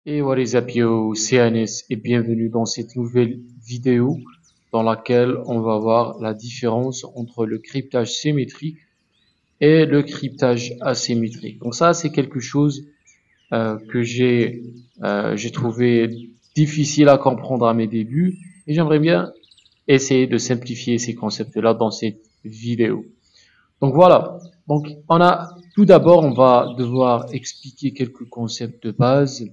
Et what is up yo, c'est Anis et bienvenue dans cette nouvelle vidéo dans laquelle on va voir la différence entre le cryptage symétrique et le cryptage asymétrique. Donc ça c'est quelque chose que j'ai trouvé difficile à comprendre à mes débuts et j'aimerais bien essayer de simplifier ces concepts-là dans cette vidéo. Donc voilà. Donc tout d'abord on va devoir expliquer quelques concepts de base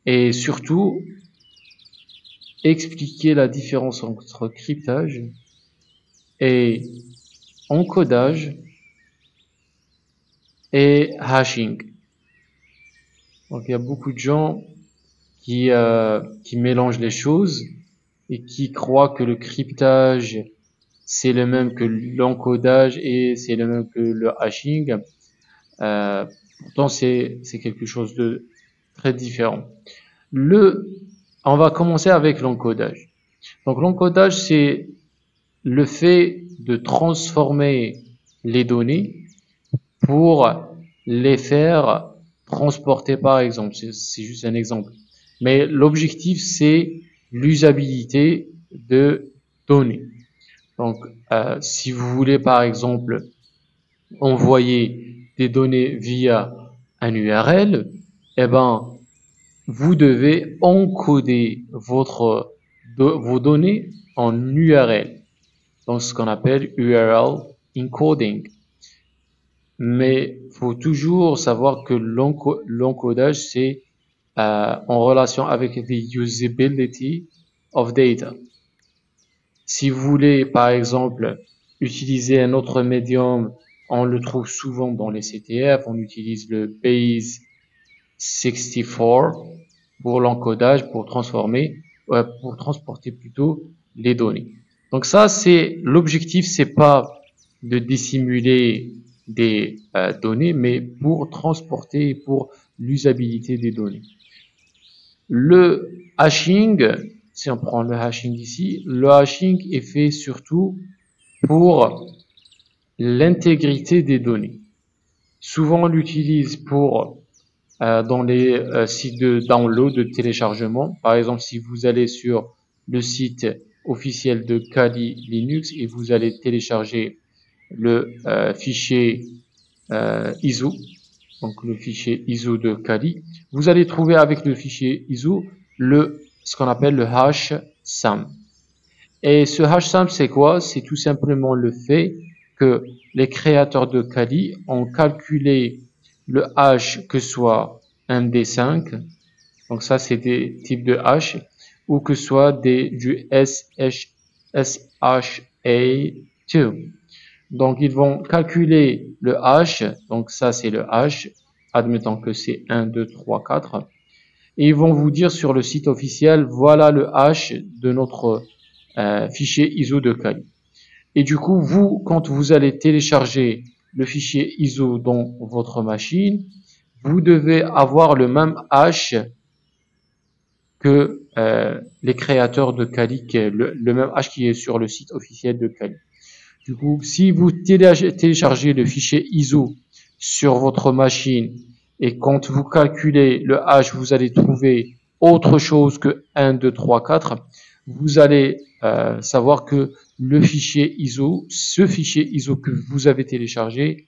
et surtout expliquer la différence entre cryptage et encodage et hashing. Donc il y a beaucoup de gens qui mélangent les choses et qui croient que le cryptage c'est le même que l'encodage et c'est le même que le hashing. Pourtant c'est quelque chose de très différent. On va commencer avec l'encodage. Donc l'encodage c'est le fait de transformer les données pour les faire transporter par exemple. C'est juste un exemple. Mais l'objectif, c'est l'usabilité de données. Donc, si vous voulez par exemple envoyer des données via un URL, eh ben, vous devez encoder vos données en URL. Donc ce qu'on appelle URL encoding. Mais faut toujours savoir que l'encodage c'est en relation avec the usability of data. Si vous voulez par exemple utiliser un autre médium, on le trouve souvent dans les CTF, on utilise le base64 pour l'encodage, pour transporter plutôt les données. Donc ça, c'est l'objectif, c'est pas de dissimuler des données, mais pour transporter, pour l'usabilité des données. Le hashing, si on prend le hashing ici, le hashing est fait surtout pour l'intégrité des données. Souvent, on l'utilise pour dans les sites de download, de téléchargement. Par exemple, si vous allez sur le site officiel de Kali Linux et vous allez télécharger le fichier ISO, donc le fichier ISO de Kali, vous allez trouver avec le fichier ISO ce qu'on appelle le hashsam. Et ce hashsam, c'est quoi? C'est tout simplement le fait que les créateurs de Kali ont calculé le hash que soit un D5, donc ça c'est des types de hash, ou que soit du SHA2. Donc ils vont calculer le hash, donc ça c'est le hash, admettons que c'est 1, 2, 3, 4, et ils vont vous dire sur le site officiel, voilà le hash de notre fichier ISO de Kali. Et du coup, vous, quand vous allez télécharger le fichier ISO dans votre machine, vous devez avoir le même hash que les créateurs de Kali, le même hash qui est sur le site officiel de Kali. Du coup, si vous téléchargez le fichier ISO sur votre machine et quand vous calculez le hash, vous allez trouver autre chose que 1, 2, 3, 4, vous allez savoir que le fichier ISO, ce fichier ISO que vous avez téléchargé,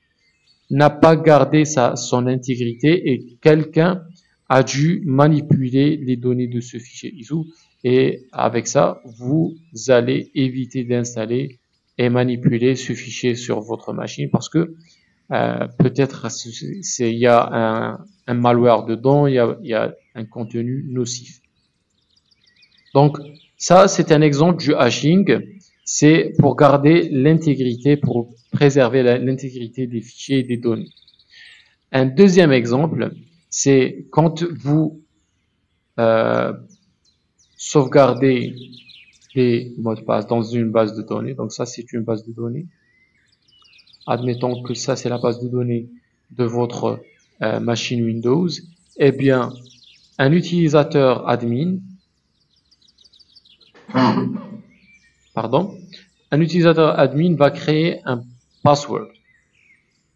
n'a pas gardé son intégrité et quelqu'un a dû manipuler les données de ce fichier ISO et avec ça, vous allez éviter d'installer et manipuler ce fichier sur votre machine parce que peut-être il y a un malware dedans, il y a un contenu nocif. Donc ça, c'est un exemple du hashing. C'est pour garder l'intégrité, pour préserver l'intégrité des fichiers et des données. Un deuxième exemple, c'est quand vous sauvegardez des mots de passe dans une base de données. Donc ça, c'est une base de données. Admettons que ça, c'est la base de données de votre machine Windows. Eh bien, un utilisateur admin, un utilisateur admin va créer un password.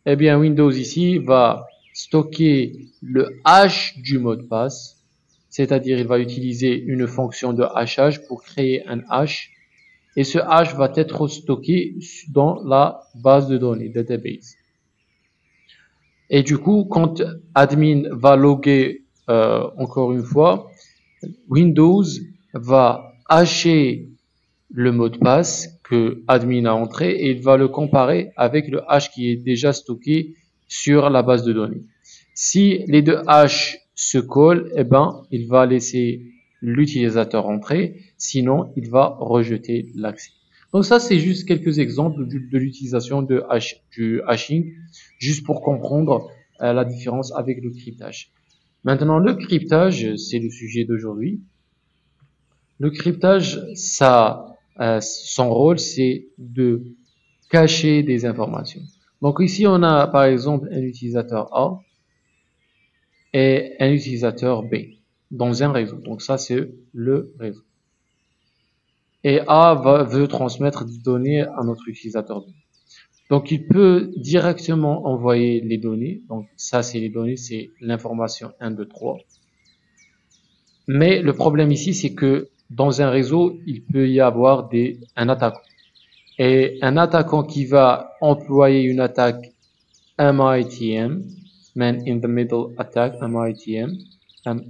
Eh bien, Windows ici va stocker le hash du mot de passe c'est-à-dire il va utiliser une fonction de hachage pour créer un hash, et ce hash va être stocké dans la base de données, database. Et du coup, quand admin va loguer encore une fois, Windows va hacher le mot de passe que admin a entré et il va le comparer avec le hash qui est déjà stocké sur la base de données. Si les deux hashes se collent, eh ben, il va laisser l'utilisateur entrer, sinon il va rejeter l'accès. Donc ça, c'est juste quelques exemples de l'utilisation du hashing, juste pour comprendre la différence avec le cryptage. Maintenant, le cryptage, c'est le sujet d'aujourd'hui. Le cryptage, son rôle, c'est de cacher des informations. Donc ici, on a par exemple un utilisateur A et un utilisateur B dans un réseau. Donc ça, c'est le réseau. Et A veut transmettre des données à notre utilisateur B. Donc il peut directement envoyer les données. Donc ça, c'est les données, c'est l'information 1, 2, 3. Mais le problème ici, c'est que dans un réseau, il peut y avoir un attaquant. Et un attaquant qui va employer une attaque MITM, Man in the Middle Attack, MITM, Man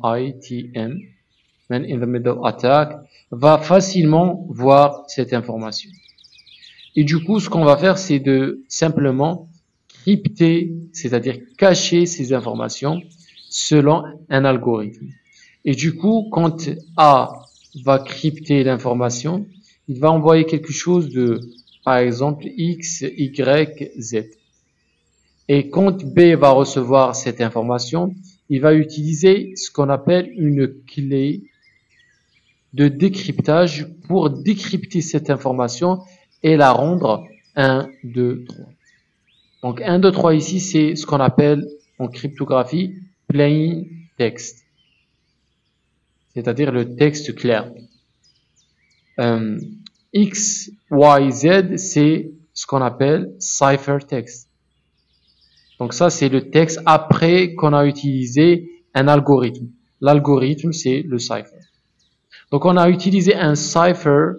in the Middle Attack, va facilement voir cette information. Et du coup, ce qu'on va faire, c'est de simplement crypter, c'est-à-dire cacher ces informations selon un algorithme. Et du coup, quand A va crypter l'information, il va envoyer quelque chose de, par exemple, X, Y, Z. Et quand B va recevoir cette information, il va utiliser ce qu'on appelle une clé de décryptage pour décrypter cette information et la rendre 1, 2, 3. Donc 1, 2, 3 ici, c'est ce qu'on appelle en cryptographie plain text, c'est-à-dire le texte clair. X, Y, Z, c'est ce qu'on appelle ciphertext. Donc ça, c'est le texte après qu'on a utilisé un algorithme. L'algorithme, c'est le cipher. Donc on a utilisé un cipher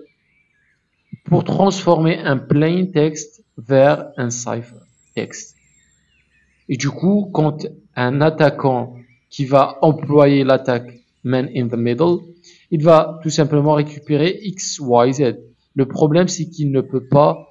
pour transformer un plain text vers un ciphertext. Et du coup, quand un attaquant qui va employer l'attaque man in the middle, il va tout simplement récupérer X, Y, Z. Le problème, c'est qu'il ne peut pas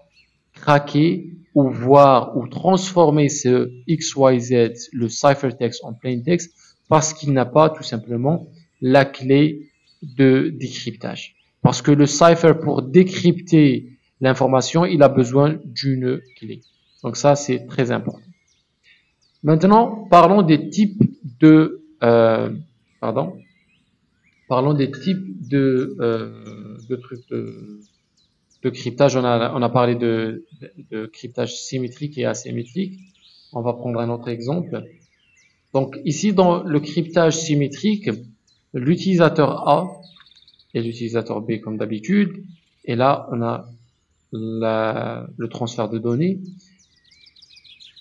craquer ou voir ou transformer ce X, Y, Z, le ciphertext en plain text, parce qu'il n'a pas tout simplement la clé de décryptage. Parce que le cipher, pour décrypter l'information, il a besoin d'une clé. Donc ça, c'est très important. Maintenant, parlons des types de trucs de cryptage. On a parlé de cryptage symétrique et asymétrique. On va prendre un autre exemple. Donc ici, dans le cryptage symétrique, l'utilisateur A et l'utilisateur B comme d'habitude. Et là, on a le transfert de données.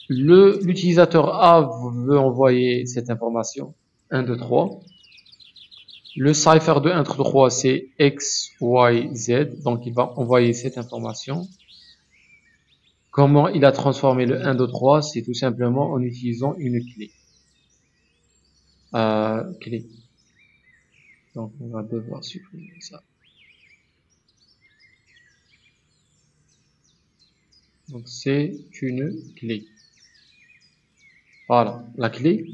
L'utilisateur A veut envoyer cette information 1, 2, 3. Le cipher de 1, 2, 3, c'est X, Y, Z. Donc, il va envoyer cette information. Comment il a transformé le 1, 2, 3? C'est tout simplement en utilisant une clé. Clé. Donc, on va devoir supprimer ça. Donc, c'est une clé. Voilà, la clé.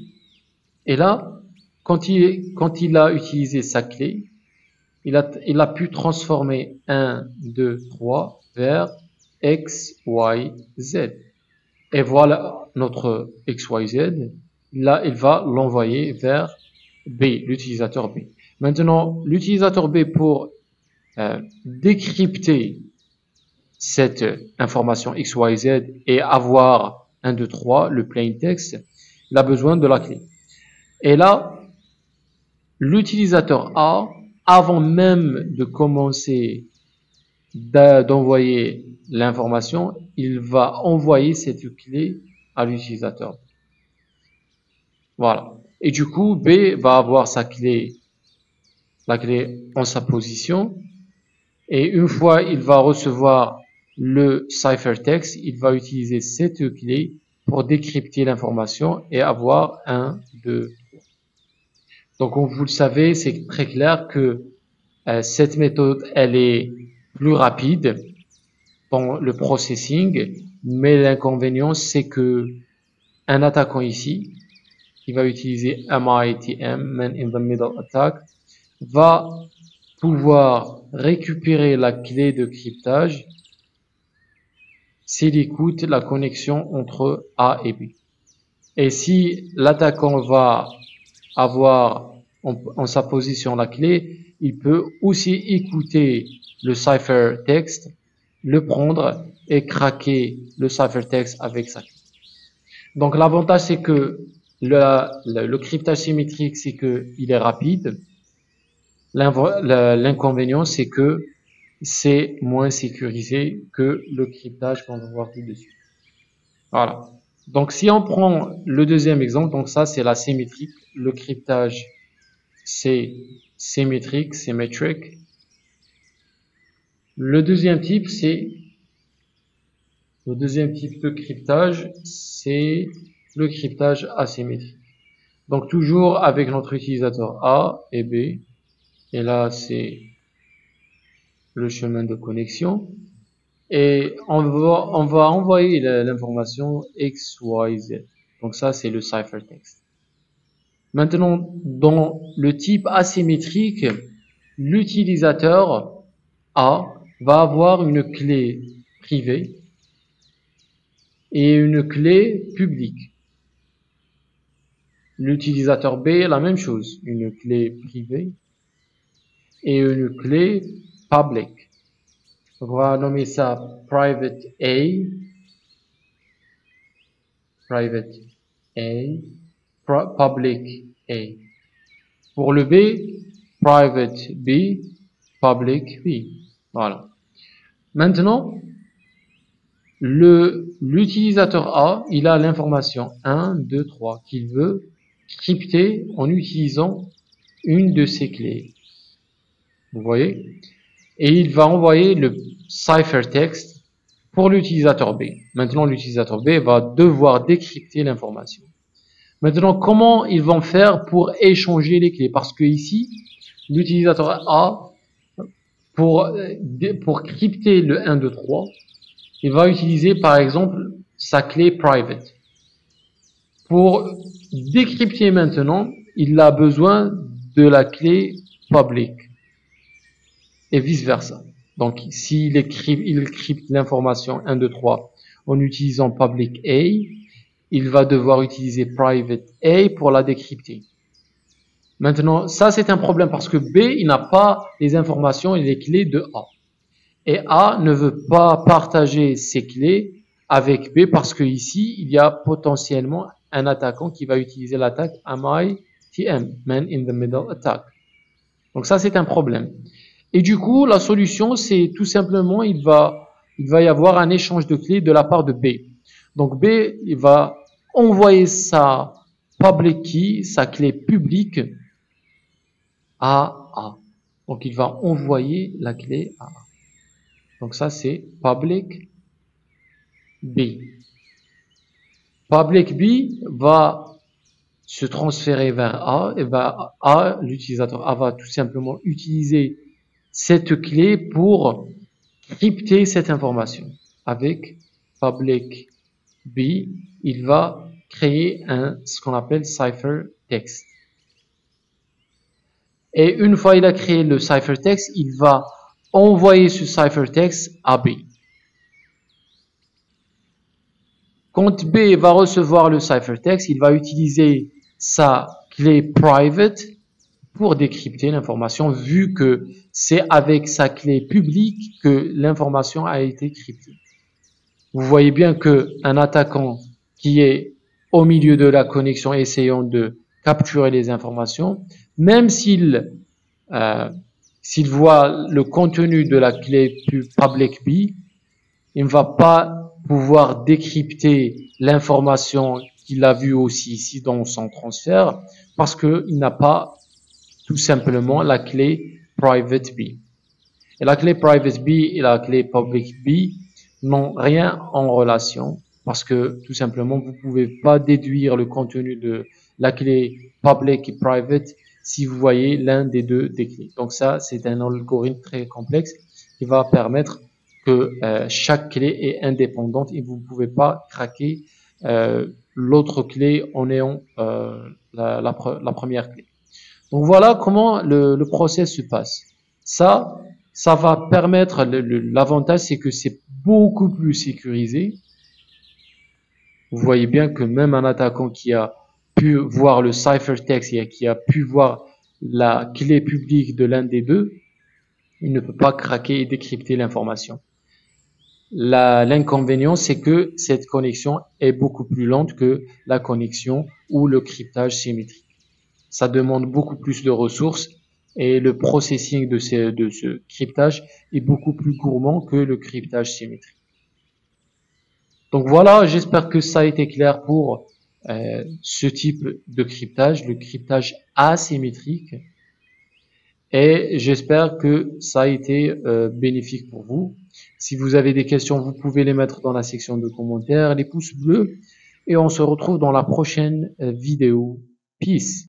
Et là, quand il a utilisé sa clé, il a pu transformer 1, 2, 3 vers X, Y, Z. Et voilà notre X, Y, Z. Là, il va l'envoyer vers B, l'utilisateur B. Maintenant, l'utilisateur B, pour décrypter cette information X, Y, Z et avoir 1, 2, 3, le plain text, il a besoin de la clé. Et là, l'utilisateur A, avant même de commencer d'envoyer l'information, il va envoyer cette clé à l'utilisateur. Voilà. Et du coup, B va avoir sa clé la clé en sa position. Et une fois il va recevoir le ciphertext, il va utiliser cette clé pour décrypter l'information et avoir 1, 2, 3. Donc, comme vous le savez, c'est très clair que cette méthode, elle est plus rapide dans le processing, mais l'inconvénient, c'est que un attaquant ici, qui va utiliser MITM, Man in the Middle Attack, va pouvoir récupérer la clé de cryptage s'il écoute la connexion entre A et B. Et si l'attaquant va avoir en sa position la clé, il peut aussi écouter le ciphertext, le prendre et craquer le ciphertext avec sa clé. Donc l'avantage, c'est que le cryptage symétrique, c'est qu'il est rapide. L'inconvénient, c'est que c'est moins sécurisé que le cryptage qu'on va voir tout de suite. Voilà. Donc si on prend le deuxième exemple, donc ça c'est la symétrique, le cryptage c'est symétrique, symmetric. Le deuxième type de cryptage, c'est le cryptage asymétrique. Donc toujours avec notre utilisateur A et B, et là c'est le chemin de connexion, et on va envoyer l'information X, Y, Z. Donc ça c'est le ciphertext. Maintenant, dans le type asymétrique, l'utilisateur A va avoir une clé privée et une clé publique. L'utilisateur B, la même chose, une clé privée et une clé public. Donc, on va nommer ça private A, public A. Pour le B, private B, public B. Voilà. Maintenant, l'utilisateur A, il a l'information 1, 2, 3 qu'il veut crypter en utilisant une de ces clés. Vous voyez? Et il va envoyer le ciphertext pour l'utilisateur B. Maintenant, l'utilisateur B va devoir décrypter l'information. Maintenant, comment ils vont faire pour échanger les clés? Parce que ici, l'utilisateur A, pour crypter le 1, 2, 3, il va utiliser par exemple sa clé private. Pour décrypter maintenant, il a besoin de la clé public. Et vice versa. Donc, s'il crypte l'information 1, 2, 3 en utilisant public A, il va devoir utiliser private A pour la décrypter. Maintenant, ça c'est un problème parce que B, il n'a pas les informations et les clés de A. Et A ne veut pas partager ses clés avec B parce que ici, il y a potentiellement un attaquant qui va utiliser l'attaque MITM, Man in the Middle Attack. Donc ça, c'est un problème. Et du coup, la solution, c'est tout simplement, il va y avoir un échange de clés de la part de B. Donc B, il va envoyer sa public key, sa clé publique à A. Donc il va envoyer la clé à A. Donc ça c'est public B. Public B va se transférer vers A et l'utilisateur A va tout simplement utiliser cette clé pour crypter cette information. Avec public B, il va créer ce qu'on appelle ciphertext. Et une fois il a créé le ciphertext, il va envoyer ce ciphertext à B. Quand B va recevoir le ciphertext, il va utiliser sa clé private pour décrypter l'information, vu que c'est avec sa clé publique que l'information a été cryptée. Vous voyez bien qu'un attaquant qui est au milieu de la connexion essayant de capturer les informations, même s'il voit le contenu de la clé public B, il ne va pas pouvoir décrypter l'information qu'il a vue aussi ici dans son transfert parce qu'il n'a pas tout simplement la clé private B. Et la clé private B et la clé public B n'ont rien en relation parce que tout simplement vous pouvez pas déduire le contenu de la clé public et private si vous voyez l'un des deux des clés. Donc ça, c'est un algorithme très complexe qui va permettre que chaque clé est indépendante et vous ne pouvez pas craquer l'autre clé en ayant la première clé. Donc voilà comment le process se passe. Ça va permettre, l'avantage c'est que c'est beaucoup plus sécurisé. Vous voyez bien que même un attaquant qui a pu voir le ciphertext et qui a pu voir la clé publique de l'un des deux, il ne peut pas craquer et décrypter l'information. L'inconvénient, c'est que cette connexion est beaucoup plus lente que la connexion ou le cryptage symétrique. Ça demande beaucoup plus de ressources et le processing de ce cryptage est beaucoup plus gourmand que le cryptage symétrique. Donc voilà, j'espère que ça a été clair pour ce type de cryptage, le cryptage asymétrique. Et j'espère que ça a été bénéfique pour vous. Si vous avez des questions, vous pouvez les mettre dans la section de commentaires, les pouces bleus. Et on se retrouve dans la prochaine vidéo. Peace.